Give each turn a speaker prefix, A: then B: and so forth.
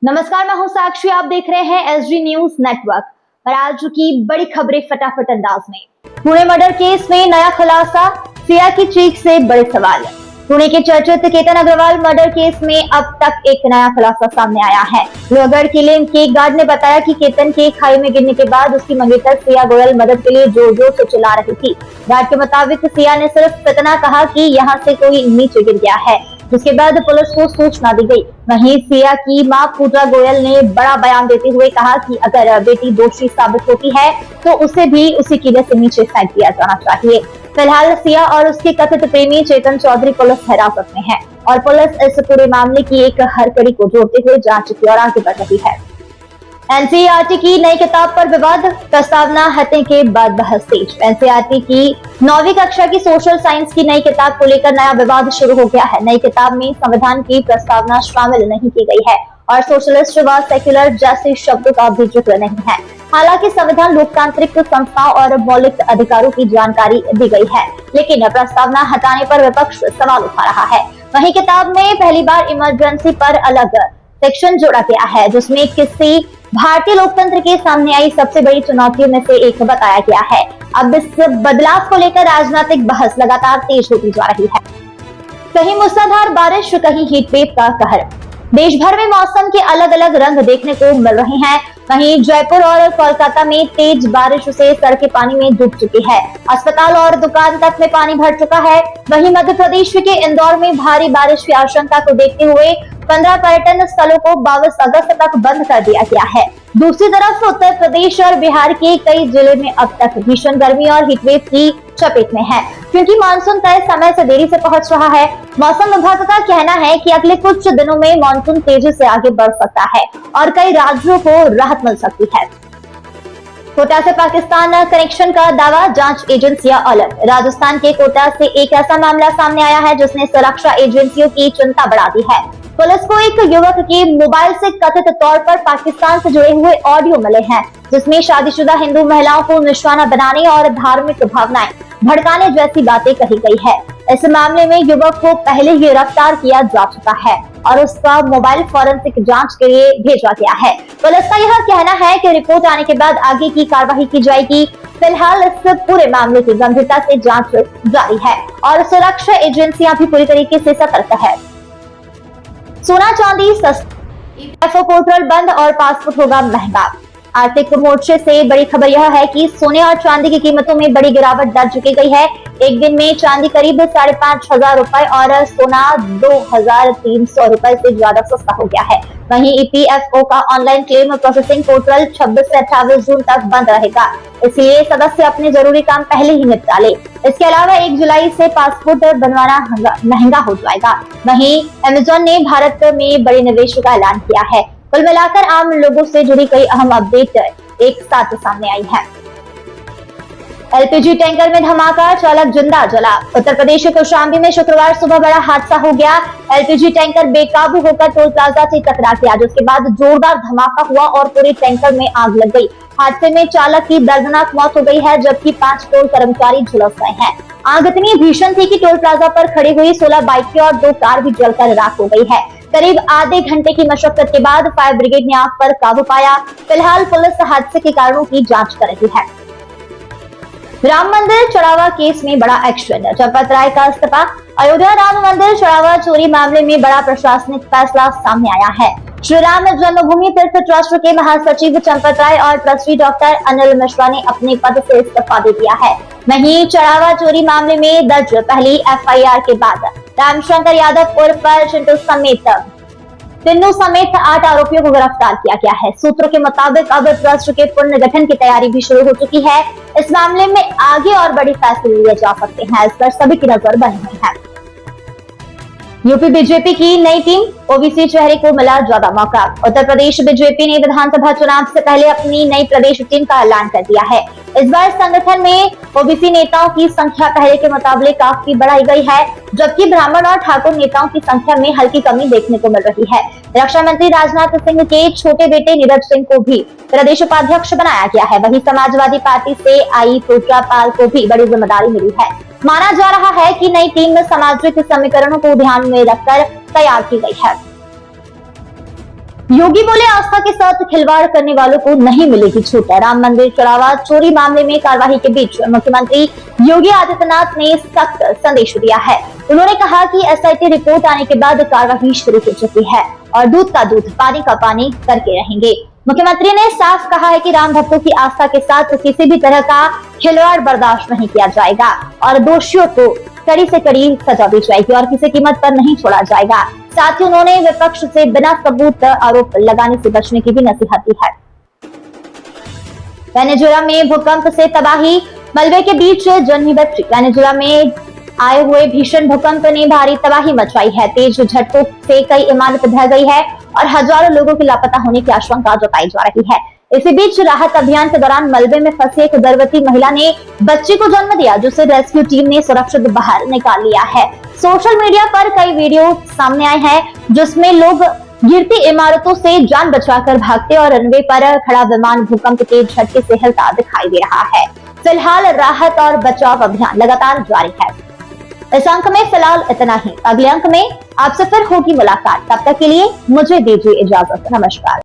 A: नमस्कार, मैं हूं साक्षी। आप देख रहे हैं एसडी न्यूज नेटवर्क। और आज की बड़ी खबरें फटाफट अंदाज में। पुणे मर्डर केस में नया खुलासा, सिया की चीख से बड़े सवाल। पुणे के चर्चित केतन अग्रवाल मर्डर केस में अब तक एक नया खुलासा सामने आया है। लोहगढ़ किले के गार्ड ने बताया कि केतन के खाई में गिरने के बाद उसकी मंगेतर सिया गोयल मदद के लिए जोर जोर से चिल्ला रही थी। गार्ड के मुताबिक सिया ने सिर्फ इतना कहा कि यहाँ से कोई नीचे गिर गया है, जिसके बाद पुलिस को सूचना दी गई। वहीं सिया की मां पूजा गोयल ने बड़ा बयान देते हुए कहा कि अगर बेटी दोषी साबित होती है तो उसे भी उसी किले से नीचे फेंक दिया जाना चाहिए। फिलहाल सिया और उसके कथित प्रेमी चेतन चौधरी पुलिस हिरासत में है और पुलिस इस पूरे मामले की एक हर कड़ी को जोड़ते हुए जांच की ओर आगे बढ़ रही है। एनसीईआरटी की नई किताब पर विवाद, प्रस्तावना हटने के बाद बहस तेज। एनसीईआरटी की 9वीं कक्षा की सोशल साइंस की नई किताब को लेकर नया विवाद शुरू हो गया है। नई किताब में संविधान की प्रस्तावना शामिल नहीं की गई है और सोशलिस्ट व सेक्युलर जैसे शब्दों का भी जिक्र नहीं है। हालांकि संविधान लोकतांत्रिक संस्थाओं और मौलिक अधिकारों की जानकारी दी गई है, लेकिन प्रस्तावना हटाने पर विपक्ष सवाल उठा रहा है। वहीं किताब में पहली बार इमरजेंसी पर अलग सेक्शन जोड़ा गया है, जिसमें किसी भारतीय लोकतंत्र के सामने आई सबसे बड़ी चुनौतियों में से एक बताया गया है। अब इस बदलाव को लेकर राजनीतिक बहस लगातार तेज होती जा रही है। कहीं मूसलाधार बारिश, कहीं हीटवेव का कहर। देश भर में मौसम के अलग अलग रंग देखने को मिल रहे हैं। वहीं जयपुर और कोलकाता में तेज बारिश से सड़कें पानी में डूब चुकी है। अस्पताल और दुकान तक में पानी भर चुका है। वहीं मध्य प्रदेश के इंदौर में भारी बारिश की आशंका को देखते हुए 15 पर्यटन स्थलों को 22 अगस्त तक बंद कर दिया गया है। दूसरी तरफ उत्तर प्रदेश और बिहार के कई जिले में अब तक भीषण गर्मी और हीटवेव की चपेट में है, क्योंकि मानसून तय समय से देरी से पहुंच रहा है। मौसम विभाग का कहना है कि अगले कुछ दिनों में मानसून तेजी से आगे बढ़ सकता है और कई राज्यों को राहत मिल सकती है। कोटा से पाकिस्तान कनेक्शन का दावा, जांच एजेंसियां अलर्ट। राजस्थान के कोटा से एक ऐसा मामला सामने आया है जिसने सुरक्षा एजेंसियों की चिंता बढ़ा दी है। पुलिस को एक युवक के मोबाइल से कथित तौर पर पाकिस्तान से जुड़े हुए ऑडियो मिले हैं, जिसमें शादीशुदा हिंदू महिलाओं को निशाना बनाने और धार्मिक भावनाएं भड़काने जैसी बातें कही गई है। इस मामले में युवक को पहले ही गिरफ्तार किया जा चुका है और उसका मोबाइल फॉरेंसिक जांच के लिए भेजा गया है। पुलिस का यह कहना है कि रिपोर्ट आने के बाद आगे की कार्रवाई की जाएगी। फिलहाल इस पूरे मामले की गंभीरता से जांच जारी है और सुरक्षा एजेंसियां भी पूरी तरीके से सतर्क है। सोना चांदी सस्ता, पोर्टल बंद और पासपोर्ट होगा महंगा। आर्थिक मोर्चे से बड़ी खबर यह है कि सोने और चांदी की कीमतों में बड़ी गिरावट दर्ज की गई है। एक दिन में चांदी करीब 5,500 रुपए और सोना 2,300 रुपए से ज्यादा सस्ता हो गया है। वहीं ईपीएफओ का ऑनलाइन क्लेम प्रोसेसिंग पोर्टल 26 से 28 जून तक बंद रहेगा, इसलिए सदस्य अपने जरूरी काम पहले ही निपटा ले। इसके अलावा 1 जुलाई से पासपोर्ट बनवाना महंगा हो जाएगा। वहीं अमेजॉन ने भारत में बड़े निवेश का ऐलान किया है। कुल मिलाकर आम लोगों से जुड़ी कई अहम अपडेट एक साथ सामने आई है। एलपीजी टैंकर में धमाका, चालक जिंदा जला। उत्तर प्रदेश के कौशाम्बी में शुक्रवार सुबह बड़ा हादसा हो गया। एलपीजी टैंकर बेकाबू होकर टोल प्लाजा से टकरा गया, जिसके बाद जोरदार धमाका हुआ और पूरे टैंकर में आग लग गई। हादसे में चालक की दर्दनाक मौत हो गई है, जबकि 5 टोल कर्मचारी झुलस गए हैं। आग इतनी भीषण थी कि टोल प्लाजा पर खड़ी हुई 16 बाइकें और 2 कार भी जलकर राख हो गई है। करीब आधे घंटे की मशक्कत के बाद फायर ब्रिगेड ने आग पर काबू पाया। फिलहाल पुलिस हादसे के कारणों की जांच कर रही है। राम मंदिर चढ़ावा केस में बड़ा एक्शन, चंपत राय का इस्तीफा। अयोध्या राम मंदिर चढ़ावा चोरी मामले में बड़ा प्रशासनिक फैसला सामने आया है। श्री राम जन्मभूमि तीर्थ ट्रस्ट के महासचिव चंपत राय और ट्रस्टी डॉक्टर अनिल मिश्रा ने अपने पद से इस्तीफा दे दिया है। वहीं चढ़ावा चोरी मामले में दर्ज पहली एफआईआर के बाद रामशंकर यादव उर्फ टिन्नू समेत 8 आरोपियों को गिरफ्तार किया गया है। सूत्रों के मुताबिक अब ट्रस्ट के पुनर्गठन की तैयारी भी शुरू हो चुकी है। इस मामले में आगे और बड़े फैसले लिए जा सकते हैं, इस पर सभी की नजर बनी हुई है। यूपी बीजेपी की नई टीम, ओबीसी चेहरे को मिला ज्यादा मौका। उत्तर प्रदेश बीजेपी ने विधानसभा चुनाव से पहले अपनी नई प्रदेश टीम का ऐलान कर दिया है। इस बार संगठन में ओबीसी नेताओं की संख्या पहले के मुकाबले काफी बढ़ाई गई है, जबकि ब्राह्मण और ठाकुर नेताओं की संख्या में हल्की कमी देखने को मिल रही है। रक्षा मंत्री राजनाथ सिंह के छोटे बेटे नीरज सिंह को भी प्रदेश उपाध्यक्ष बनाया गया है। वहीं समाजवादी पार्टी से आई पूजा पाल को भी बड़ी जिम्मेदारी मिली है। माना जा रहा है कि नई टीम में सामाजिक समीकरणों को ध्यान में रखकर तैयार की गई है। योगी बोले, आस्था के साथ खिलवाड़ करने वालों को नहीं मिलेगी छूट। राम मंदिर चढ़ावा चोरी मामले में कार्रवाई के बीच मुख्यमंत्री योगी आदित्यनाथ ने सख्त संदेश दिया है। उन्होंने कहा कि एसआईटी रिपोर्ट आने के बाद कार्रवाई शुरू हो चुकी है और दूध का दूध पानी का पानी करके रहेंगे। मुख्यमंत्री ने साफ कहा है कि राम भक्तों की आस्था के साथ किसी भी तरह का खिलवाड़ बर्दाश्त नहीं किया जाएगा और दोषियों को कड़ी से कड़ी सजा दी जाएगी और किसी कीमत पर नहीं छोड़ा जाएगा। साथ ही उन्होंने विपक्ष से बिना सबूत आरोप लगाने से बचने की भी नसीहत दी है। वेनेजुएला में भूकंप से तबाही, मलबे के बीच जन्मी बच्ची। वेनेजुएला में आए हुए भीषण भूकंप ने भारी तबाही मचाई है। तेज झटकों से कई इमारत ढह गई है और हजारों लोगों के लापता होने की आशंका जताई जा रही है। इसी बीच राहत अभियान के दौरान मलबे में फंसी एक गर्भवती महिला ने बच्चे को जन्म दिया, जिसे रेस्क्यू टीम ने सुरक्षित बाहर निकाल लिया है। सोशल मीडिया पर कई वीडियो सामने आए हैं जिसमें लोग गिरती इमारतों से जान बचाकर भागते और रनवे पर खड़ा विमान भूकंप के झटके से हिलता दिखाई दे रहा है। फिलहाल राहत और बचाव अभियान लगातार जारी है। इस अंक में फिलहाल इतना ही। अगले अंक में आपसे फिर होगी मुलाकात। तब तक के लिए मुझे दीजिए इजाजत। नमस्कार।